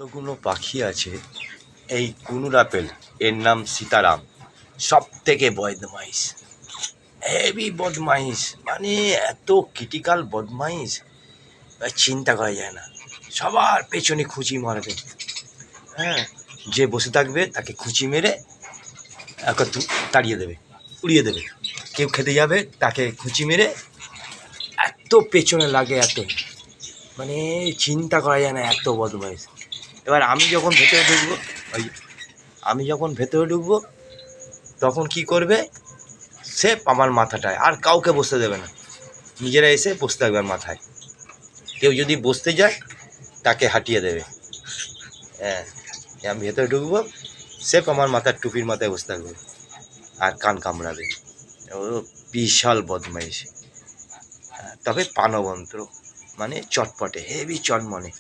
কতগুলো পাখি আছে। এই কুনুর আপেল, এর নাম সীতারাম, সব থেকে বদমাইশ, হেভি বদমাইশ, মানে এত ক্রিটিক্যাল বদমাইশ চিন্তা করা যায় না। সবার পেছনে খুঁচি মারবে, হ্যাঁ, যে বসে থাকবে তাকে খুঁচি মেরে তাড়িয়ে দেবে, উড়িয়ে দেবে। কেউ খেতে যাবে তাকে খুঁচি মেরে এত পেছনে লাগে, এত মানে চিন্তা করা যায় না, এত বদমাইশ। এবার আমি যখন ভেতরে ঢুকবো তখন কি করবে, সে আমার মাথাটায় আর কাউকে বসতে দেবে না, নিজেরা এসে বসতে থাকবে মাথায়। কেউ যদি বসতে যায় তাকে হাঁটিয়ে দেবে। হ্যাঁ, আমি ভেতরে ঢুকবো, সে আমার মাথার টুপির মাথায় বসে থাকবে আর কান কামড়াবে। ও বিশাল বদমাইশ, তবে প্রাণবন্ত, মানে চটপটে, হেভি চনমনে।